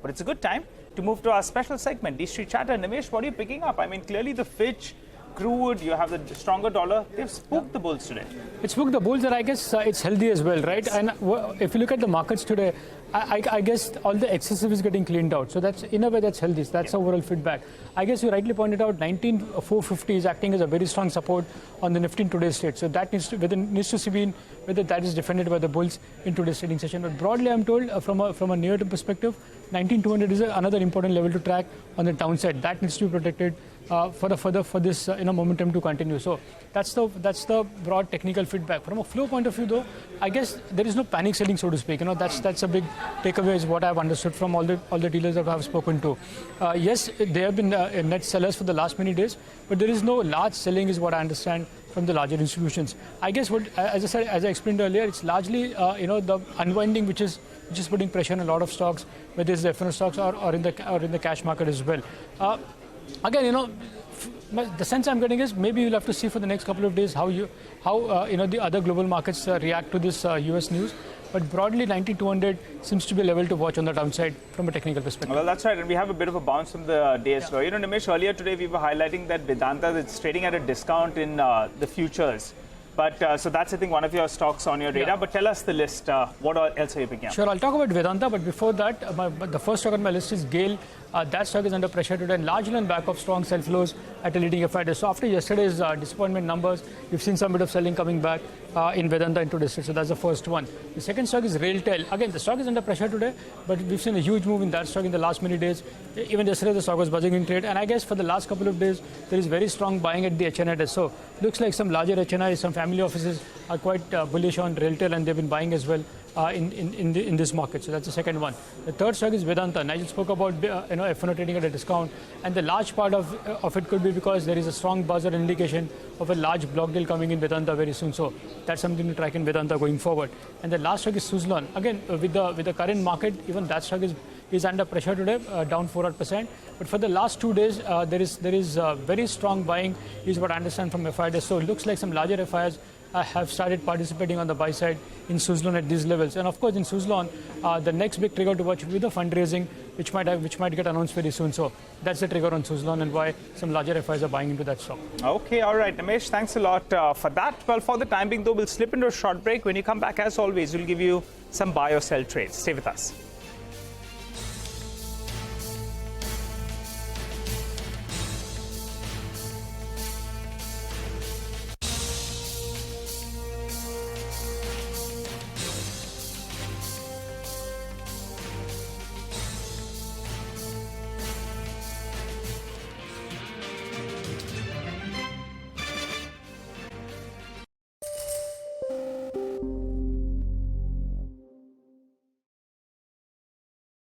But it's a good time to move to our special segment, D Street Chatter. Nimesh, what are you picking up? I mean, clearly the Fitch, crude, you have the stronger dollar. They've spooked the bulls today. It spooked the bulls, and I guess it's healthy as well, right? And if you look at the markets today, I guess all the excessive is getting cleaned out. So that's, in a way, that's healthy. So that's overall feedback. I guess you rightly pointed out 19,450 is acting as a very strong support on the Nifty in today's state. So that needs to be whether that is defended by the bulls in today's trading session. But broadly, I'm told from a near-term perspective, 19,200 is another important level to track on the downside. That needs to be protected for this momentum to continue. So that's the broad technical feedback. From a flow point of view, though, I guess there is no panic selling, so to speak. That's a big takeaway, is what I've understood from all the dealers that I've spoken to. Yes, they have been net sellers for the last many days, but there is no large selling, is what I understand from the larger institutions. I guess as I explained earlier, it's largely the unwinding which is putting pressure on a lot of stocks, whether it's the F&O stocks or in the cash market as well. Again, the sense I'm getting is maybe you'll have to see for the next couple of days how the other global markets react to this US news. But broadly, 19,200 seems to be a level to watch on the downside from a technical perspective. Well, that's right. And we have a bit of a bounce from the day as well. Nimesh, earlier today we were highlighting that Vedanta is trading at a discount in the futures. But so that's, I think, one of your stocks on your radar. Yeah. But tell us the list. What else are you picking up? Sure, I'll talk about Vedanta. But before that, the first stock on my list is GAIL. That stock is under pressure today, and largely on back of strong sell flows at a leading FID. So after yesterday's disappointment numbers, we've seen some bit of selling coming back in Vedanta into this. So that's the first one. The second stock is RailT. Again, the stock is under pressure today, but we've seen a huge move in that stock in the last many days. Even yesterday, the stock was buzzing in trade. And I guess for the last couple of days, there is very strong buying at the HNI. So looks like some larger HNIs, some family offices are quite bullish on RailT, and they've been buying as well in this market. So that's the second one. The third stock is Vedanta. Nigel spoke about F&O trading at a discount, and the large part of it could be because there is a strong buzz or indication of a large block deal coming in Vedanta very soon. So that's something to track in Vedanta going forward. And the last stock is Suzlon. Again, with the current market, even that stock is under pressure today, down 4%. But for the last 2 days, there is very strong buying, is what I understand from FIDs. So it looks like some larger FIs have started participating on the buy side in Suzlon at these levels. And of course, in Suzlon, the next big trigger to watch will be the fundraising, which might get announced very soon. So that's the trigger on Suzlon and why some larger FIs are buying into that stock. Okay, all right, Nimesh, thanks a lot for that. Well, for the time being, though, we'll slip into a short break. When you come back, as always, we'll give you some buy or sell trades. Stay with us.